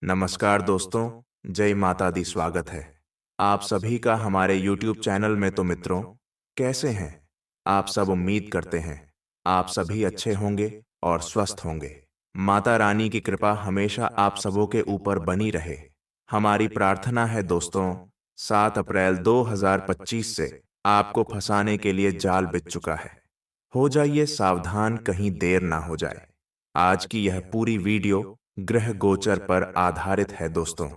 नमस्कार दोस्तों, जय माता दी। स्वागत है आप सभी का हमारे YouTube चैनल में। तो मित्रों, कैसे हैं आप सब? उम्मीद करते हैं आप सभी अच्छे होंगे और स्वस्थ होंगे। माता रानी की कृपा हमेशा आप सबों के ऊपर बनी रहे, हमारी प्रार्थना है दोस्तों। 7 अप्रैल 2025 से आपको फंसाने के लिए जाल बिछ चुका है। हो जाइए सावधान, कहीं देर ना हो जाए। आज की यह पूरी वीडियो ग्रह गोचर पर आधारित है दोस्तों,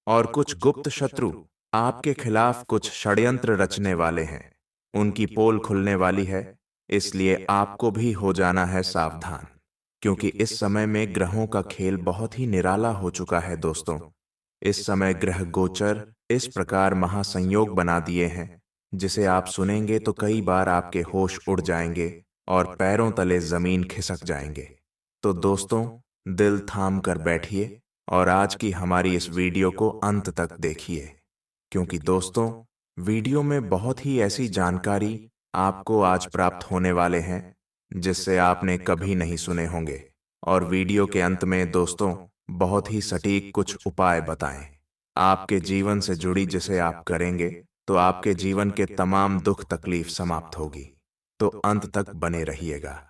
और कुछ गुप्त शत्रु आपके खिलाफ कुछ षड्यंत्र रचने वाले हैं। उनकी पोल खुलने वाली है, इसलिए आपको भी हो जाना है सावधान, क्योंकि इस समय में ग्रहों का खेल बहुत ही निराला हो चुका है दोस्तों। इस समय ग्रह गोचर इस प्रकार महासंयोग बना दिए हैं, जिसे आप सुनेंगे तो कई बार आपके होश उड़ जाएंगे और पैरों तले जमीन खिसक जाएंगे। तो दोस्तों, दिल थाम कर बैठिए और आज की हमारी इस वीडियो को अंत तक देखिए, क्योंकि दोस्तों, वीडियो में बहुत ही ऐसी जानकारी आपको आज प्राप्त होने वाले हैं जिससे आपने कभी नहीं सुने होंगे। और वीडियो के अंत में दोस्तों बहुत ही सटीक कुछ उपाय बताएं आपके जीवन से जुड़ी, जिसे आप करेंगे तो आपके जीवन के तमाम दुख तकलीफ समाप्त होगी। तो अंत तक बने रहिएगा।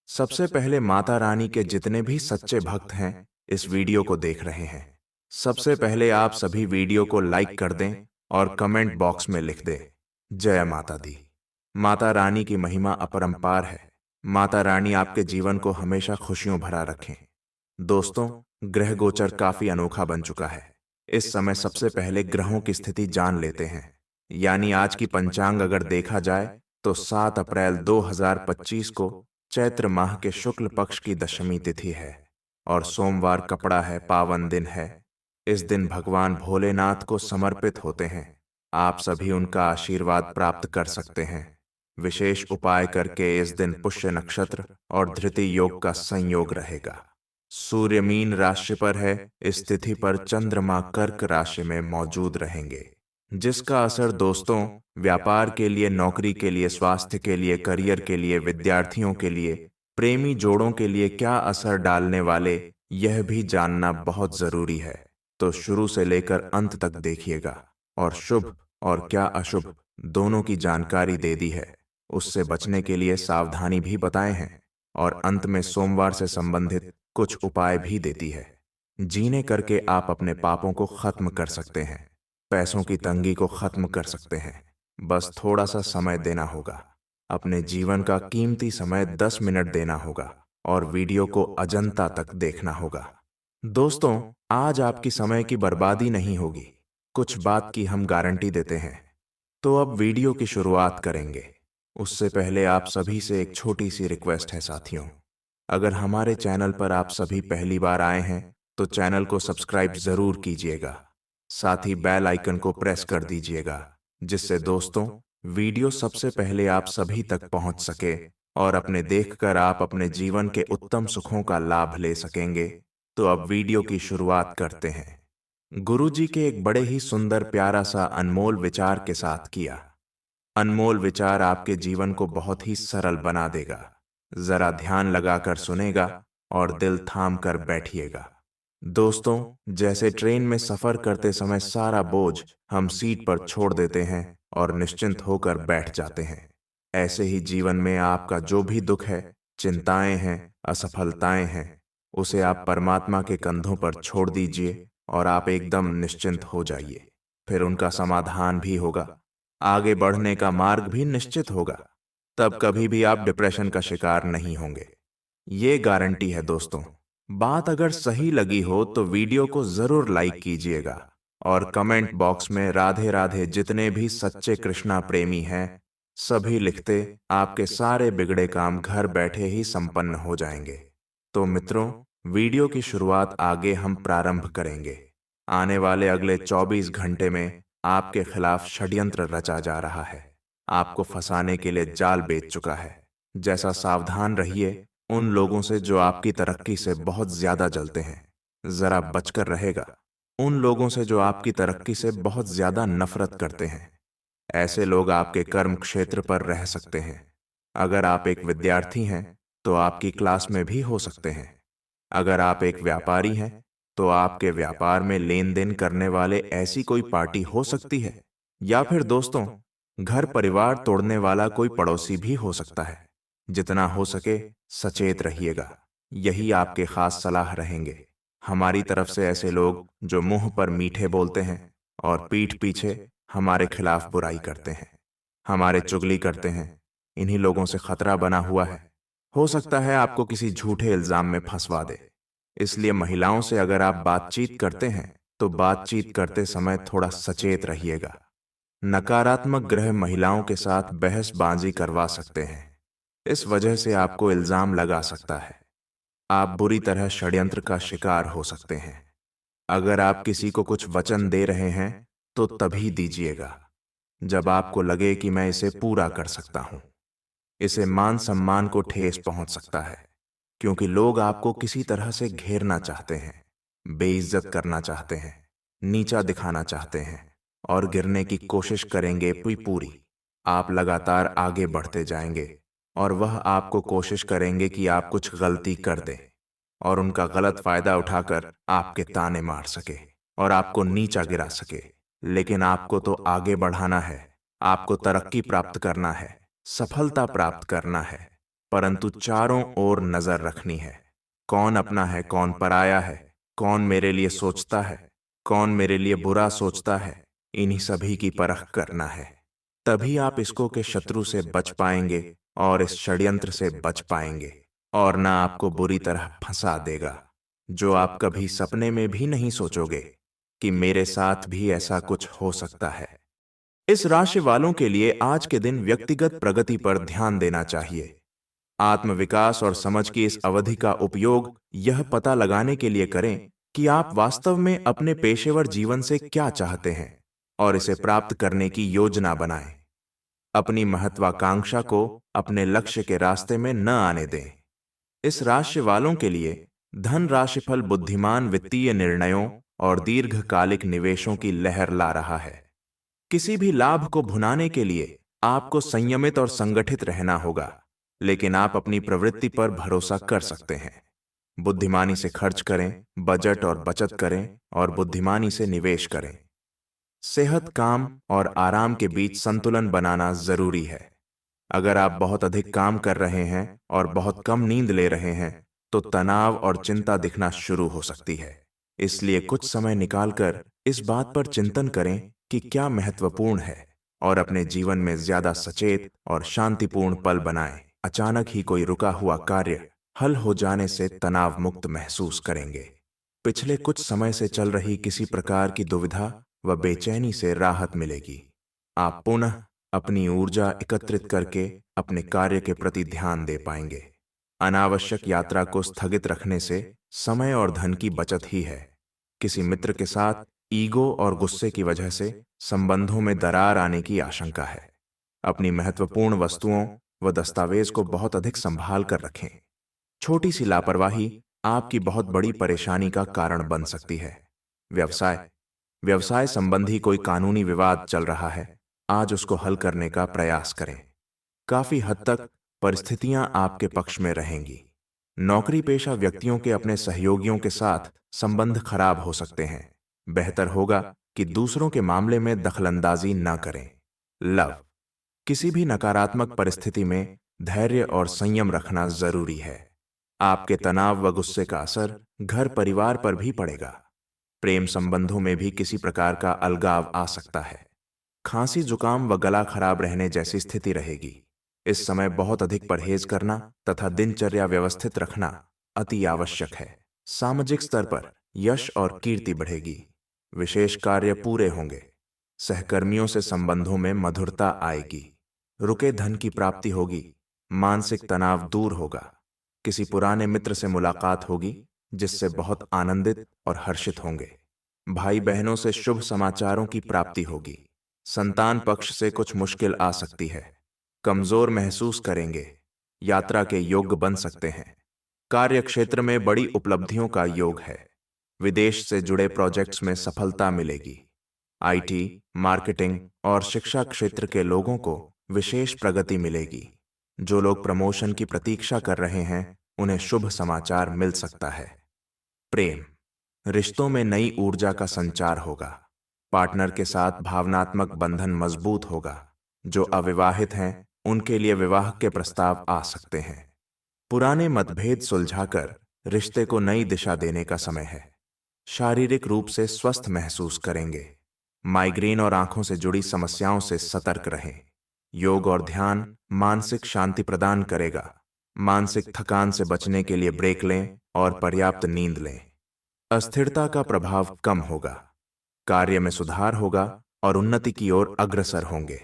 सबसे पहले माता रानी के जितने भी सच्चे भक्त हैं इस वीडियो को देख रहे हैं, सबसे पहले आप सभी वीडियो को लाइक कर दें और कमेंट बॉक्स में लिख दें, जय माता दी। माता रानी की महिमा अपरंपार है। माता रानी आपके जीवन को हमेशा खुशियों भरा रखें। दोस्तों, ग्रह गोचर काफी अनोखा बन चुका है। इस समय सबसे पहले ग्रहों की स्थिति जान लेते हैं। यानी आज की पंचांग अगर देखा जाए तो 7 अप्रैल 2025 को चैत्र माह के शुक्ल पक्ष की दशमी तिथि है और सोमवार कपड़ा है, पावन दिन है। इस दिन भगवान भोलेनाथ को समर्पित होते हैं। आप सभी उनका आशीर्वाद प्राप्त कर सकते हैं। विशेष उपाय करके इस दिन पुष्य नक्षत्र और धृति योग का संयोग रहेगा। सूर्य मीन राशि पर है, इस तिथि पर चंद्रमा कर्क राशि में मौजूद रहेंगे, जिसका असर दोस्तों व्यापार के लिए, नौकरी के लिए, स्वास्थ्य के लिए, करियर के लिए, विद्यार्थियों के लिए, प्रेमी जोड़ों के लिए क्या असर डालने वाले, यह भी जानना बहुत जरूरी है। तो शुरू से लेकर अंत तक देखिएगा और शुभ और क्या अशुभ दोनों की जानकारी दे दी है। उससे बचने के लिए सावधानी भी बताए हैं और अंत में सोमवार से संबंधित कुछ उपाय भी देती है, जीने करके आप अपने पापों को खत्म कर सकते हैं, पैसों की तंगी को खत्म कर सकते हैं। बस थोड़ा सा समय देना होगा, अपने जीवन का कीमती समय 10 मिनट देना होगा और वीडियो को अजंता तक देखना होगा। दोस्तों, आज आपकी समय की बर्बादी नहीं होगी, कुछ बात की हम गारंटी देते हैं। तो अब वीडियो की शुरुआत करेंगे। उससे पहले आप सभी से एक छोटी सी रिक्वेस्ट है साथियों, अगर हमारे चैनल पर आप सभी पहली बार आए हैं तो चैनल को सब्सक्राइब जरूर कीजिएगा, साथ ही बेल आइकन को प्रेस कर दीजिएगा, जिससे दोस्तों वीडियो सबसे पहले आप सभी तक पहुंच सके और अपने देखकर आप अपने जीवन के उत्तम सुखों का लाभ ले सकेंगे। तो अब वीडियो की शुरुआत करते हैं। गुरुजी के एक बड़े ही सुंदर प्यारा सा अनमोल विचार के साथ किया। अनमोल विचार आपके जीवन को बहुत ही सरल बना देगा। जरा ध्यान लगाकर सुनेगा और दिल थाम कर बैठिएगा। दोस्तों, जैसे ट्रेन में सफर करते समय सारा बोझ हम सीट पर छोड़ देते हैं और निश्चिंत होकर बैठ जाते हैं, ऐसे ही जीवन में आपका जो भी दुख है, चिंताएं हैं, असफलताएं हैं, उसे आप परमात्मा के कंधों पर छोड़ दीजिए और आप एकदम निश्चिंत हो जाइए। फिर उनका समाधान भी होगा, आगे बढ़ने का मार्ग भी निश्चित होगा। तब कभी भी आप डिप्रेशन का शिकार नहीं होंगे, ये गारंटी है दोस्तों। बात अगर सही लगी हो तो वीडियो को जरूर लाइक कीजिएगा और कमेंट बॉक्स में राधे राधे। जितने भी सच्चे कृष्णा प्रेमी हैं सभी लिखते, आपके सारे बिगड़े काम घर बैठे ही संपन्न हो जाएंगे। तो मित्रों, वीडियो की शुरुआत आगे हम प्रारंभ करेंगे। आने वाले अगले 24 घंटे में आपके खिलाफ षड्यंत्र रचा जा रहा है, आपको फंसाने के लिए जाल बेच चुका है। जैसा सावधान रहिए उन लोगों से जो आपकी तरक्की से बहुत ज्यादा जलते हैं, जरा बचकर रहेगा उन लोगों से जो आपकी तरक्की से बहुत ज्यादा नफरत करते हैं। ऐसे लोग आपके कर्म क्षेत्र पर रह सकते हैं। अगर आप एक विद्यार्थी हैं तो आपकी क्लास में भी हो सकते हैं। अगर आप एक व्यापारी हैं तो आपके व्यापार में लेन देन करने वाले ऐसी कोई पार्टी हो सकती है, या फिर दोस्तों, घर परिवार तोड़ने वाला कोई पड़ोसी भी हो सकता है। जितना हो सके सचेत रहिएगा, यही आपके खास सलाह रहेंगे। हमारी तरफ से ऐसे लोग जो मुंह पर मीठे बोलते हैं और पीठ पीछे हमारे खिलाफ बुराई करते हैं, हमारे चुगली करते हैं, इन्हीं लोगों से खतरा बना हुआ है। हो सकता है आपको किसी झूठे इल्जाम में फंसवा दे। इसलिए महिलाओं से अगर आप बातचीत करते हैं तो बातचीत करते समय थोड़ा सचेत रहिएगा। नकारात्मक ग्रह महिलाओं के साथ बहसबाजी करवा सकते हैं। इस वजह से आपको इल्जाम लगा सकता है। आप बुरी तरह षड्यंत्र का शिकार हो सकते हैं। अगर आप किसी को कुछ वचन दे रहे हैं तो तभी दीजिएगा जब आपको लगे कि मैं इसे पूरा कर सकता हूं। इसे मान सम्मान को ठेस पहुंच सकता है, क्योंकि लोग आपको किसी तरह से घेरना चाहते हैं, बेइज्जत करना चाहते हैं, नीचा दिखाना चाहते हैं और गिरने की कोशिश करेंगे पूरी। आप लगातार आगे बढ़ते जाएंगे और वह आपको कोशिश करेंगे कि आप कुछ गलती कर दें और उनका गलत फायदा उठाकर आपके ताने मार सके और आपको नीचा गिरा सके। लेकिन आपको तो आगे बढ़ाना है, आपको तरक्की प्राप्त करना है, सफलता प्राप्त करना है, परंतु चारों ओर नजर रखनी है। कौन अपना है, कौन पराया है, कौन मेरे लिए सोचता है, कौन मेरे लिए बुरा सोचता है, इन्हीं सभी की परख करना है। तभी आप इसको के शत्रु से बच पाएंगे और इस षड्यंत्र से बच पाएंगे, और ना आपको बुरी तरह फंसा देगा, जो आप कभी सपने में भी नहीं सोचोगे कि मेरे साथ भी ऐसा कुछ हो सकता है। इस राशि वालों के लिए आज के दिन व्यक्तिगत प्रगति पर ध्यान देना चाहिए। आत्मविकास और समझ की इस अवधि का उपयोग यह पता लगाने के लिए करें कि आप वास्तव में अपने पेशेवर जीवन से क्या चाहते हैं और इसे प्राप्त करने की योजना बनाएं। अपनी महत्वाकांक्षा को अपने लक्ष्य के रास्ते में न आने दें। इस राशि वालों के लिए धन राशिफल बुद्धिमान वित्तीय निर्णयों और दीर्घकालिक निवेशों की लहर ला रहा है। किसी भी लाभ को भुनाने के लिए आपको संयमित और संगठित रहना होगा, लेकिन आप अपनी प्रवृत्ति पर भरोसा कर सकते हैं। बुद्धिमानी से खर्च करें, बजट और बचत करें और बुद्धिमानी से निवेश करें। सेहत, काम और आराम के बीच संतुलन बनाना जरूरी है। अगर आप बहुत अधिक काम कर रहे हैं और बहुत कम नींद ले रहे हैं तो तनाव और चिंता दिखना शुरू हो सकती है। इसलिए कुछ समय निकालकर इस बात पर चिंतन करें कि क्या महत्वपूर्ण है और अपने जीवन में ज्यादा सचेत और शांतिपूर्ण पल बनाएं। अचानक ही कोई रुका हुआ कार्य हल हो जाने से तनाव मुक्त महसूस करेंगे। पिछले कुछ समय से चल रही किसी प्रकार की दुविधा व बेचैनी से राहत मिलेगी। आप पुनः अपनी ऊर्जा एकत्रित करके अपने कार्य के प्रति ध्यान दे पाएंगे। अनावश्यक यात्रा को स्थगित रखने से समय और धन की बचत ही है। किसी मित्र के साथ ईगो और गुस्से की वजह से संबंधों में दरार आने की आशंका है। अपनी महत्वपूर्ण वस्तुओं व दस्तावेज को बहुत अधिक संभाल कर रखें। छोटी सी लापरवाही आपकी बहुत बड़ी परेशानी का कारण बन सकती है। व्यवसाय व्यवसाय संबंधी कोई कानूनी विवाद चल रहा है, आज उसको हल करने का प्रयास करें। काफी हद तक परिस्थितियां आपके पक्ष में रहेंगी। नौकरी पेशा व्यक्तियों के अपने सहयोगियों के साथ संबंध खराब हो सकते हैं। बेहतर होगा कि दूसरों के मामले में दखलंदाजी न करें। लव किसी भी नकारात्मक परिस्थिति में धैर्य और संयम रखना जरूरी है। आपके तनाव व गुस्से का असर घर परिवार पर भी पड़ेगा। प्रेम संबंधों में भी किसी प्रकार का अलगाव आ सकता है। खांसी, जुकाम व गला खराब रहने जैसी स्थिति रहेगी। इस समय बहुत अधिक परहेज करना तथा दिनचर्या व्यवस्थित रखना अति आवश्यक है। सामाजिक स्तर पर यश और कीर्ति बढ़ेगी। विशेष कार्य पूरे होंगे। सहकर्मियों से संबंधों में मधुरता आएगी। रुके धन की प्राप्ति होगी। मानसिक तनाव दूर होगा। किसी पुराने मित्र से मुलाकात होगी जिससे बहुत आनंदित और हर्षित होंगे। भाई बहनों से शुभ समाचारों की प्राप्ति होगी। संतान पक्ष से कुछ मुश्किल आ सकती है। कमजोर महसूस करेंगे। यात्रा के योग्य बन सकते हैं। कार्य क्षेत्र में बड़ी उपलब्धियों का योग है। विदेश से जुड़े प्रोजेक्ट्स में सफलता मिलेगी। आईटी, मार्केटिंग और शिक्षा क्षेत्र के लोगों को विशेष प्रगति मिलेगी। जो लोग प्रमोशन की प्रतीक्षा कर रहे हैं उन्हें शुभ समाचार मिल सकता है। प्रेम रिश्तों में नई ऊर्जा का संचार होगा। पार्टनर के साथ भावनात्मक बंधन मजबूत होगा। जो अविवाहित हैं उनके लिए विवाह के प्रस्ताव आ सकते हैं। पुराने मतभेद सुलझाकर रिश्ते को नई दिशा देने का समय है। शारीरिक रूप से स्वस्थ महसूस करेंगे। माइग्रेन और आंखों से जुड़ी समस्याओं से सतर्क रहें। योग और ध्यान मानसिक शांति प्रदान करेगा। मानसिक थकान से बचने के लिए ब्रेक लें और पर्याप्त नींद लें। अस्थिरता का प्रभाव कम होगा। कार्य में सुधार होगा और उन्नति की ओर अग्रसर होंगे।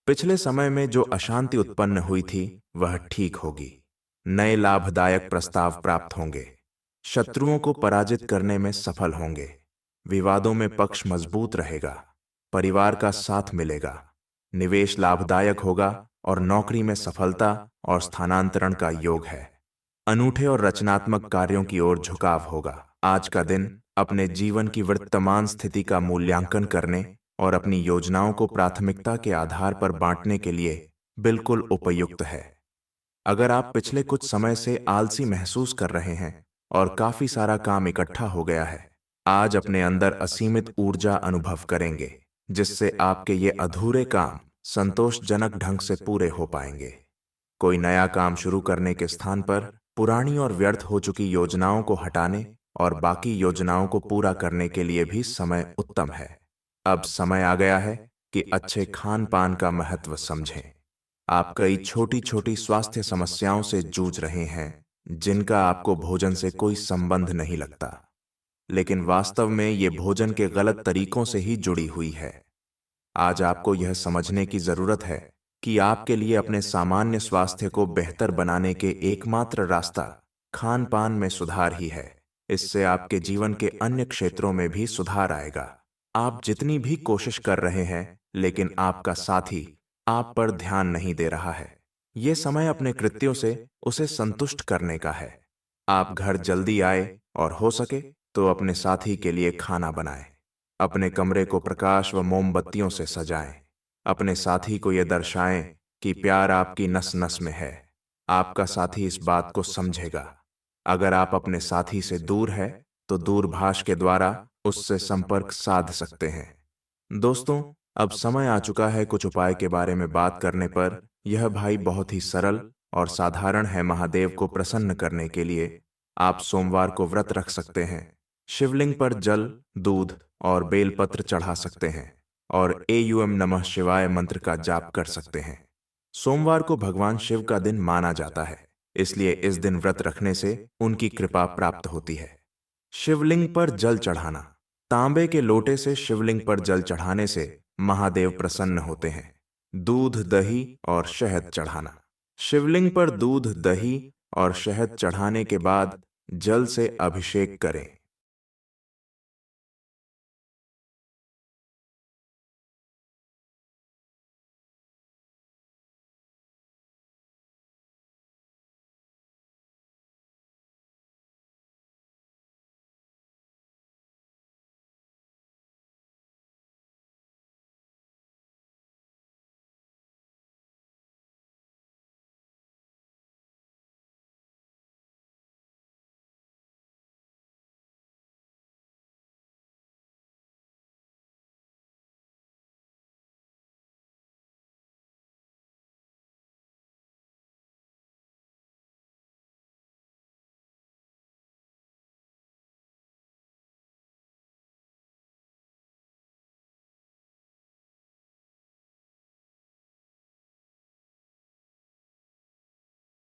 पिछले समय में जो अशांति उत्पन्न हुई थी वह ठीक होगी। नए लाभदायक प्रस्ताव प्राप्त होंगे। शत्रुओं को पराजित करने में सफल होंगे। विवादों में पक्ष मजबूत रहेगा। परिवार का साथ मिलेगा। निवेश लाभदायक होगा और नौकरी में सफलता और स्थानांतरण का योग है। अनूठे और रचनात्मक कार्यों की ओर झुकाव होगा। आज का दिन अपने जीवन की वर्तमान स्थिति का मूल्यांकन करने और अपनी योजनाओं को प्राथमिकता के आधार पर बांटने के लिए बिल्कुल उपयुक्त है। अगर आप पिछले कुछ समय से आलसी महसूस कर रहे हैं और काफी सारा काम इकट्ठा हो गया है, आज अपने अंदर असीमित ऊर्जा अनुभव करेंगे, जिससे आपके ये अधूरे काम संतोषजनक ढंग से पूरे हो पाएंगे। कोई नया काम शुरू करने के स्थान पर पुरानी और व्यर्थ हो चुकी योजनाओं को हटाने और बाकी योजनाओं को पूरा करने के लिए भी समय उत्तम है। अब समय आ गया है कि अच्छे खान पान का महत्व समझें। आप कई छोटी छोटी स्वास्थ्य समस्याओं से जूझ रहे हैं जिनका आपको भोजन से कोई संबंध नहीं लगता, लेकिन वास्तव में ये भोजन के गलत तरीकों से ही जुड़ी हुई है। आज आपको यह समझने की जरूरत है कि आपके लिए अपने सामान्य स्वास्थ्य को बेहतर बनाने के एकमात्र रास्ता खान पान में सुधार ही है। इससे आपके जीवन के अन्य क्षेत्रों में भी सुधार आएगा। आप जितनी भी कोशिश कर रहे हैं, लेकिन आपका साथी आप पर ध्यान नहीं दे रहा है। ये समय अपने कृत्यों से उसे संतुष्ट करने का है। आप घर जल्दी आए और हो सके तो अपने साथी के लिए खाना बनाएं। अपने कमरे को प्रकाश व मोमबत्तियों से सजाएं। अपने साथी को यह दर्शाएं कि प्यार आपकी नस नस में है। आपका साथी इस बात को समझेगा। अगर आप अपने साथी से दूर हैं, तो दूरभाष के द्वारा उससे संपर्क साध सकते हैं। दोस्तों, अब समय आ चुका है कुछ उपाय के बारे में बात करने पर। यह भाई बहुत ही सरल और साधारण है। महादेव को प्रसन्न करने के लिए आप सोमवार को व्रत रख सकते हैं। शिवलिंग पर जल, दूध और बेलपत्र चढ़ा सकते हैं और एयूएम नमः शिवाय मंत्र का जाप कर सकते हैं। सोमवार को भगवान शिव का दिन माना जाता है, इसलिए इस दिन व्रत रखने से उनकी कृपा प्राप्त होती है। शिवलिंग पर जल चढ़ाना। तांबे के लोटे से शिवलिंग पर जल चढ़ाने से महादेव प्रसन्न होते हैं। दूध, दही और शहद चढ़ाना। शिवलिंग पर दूध, दही और शहद चढ़ाने के बाद जल से अभिषेक करें।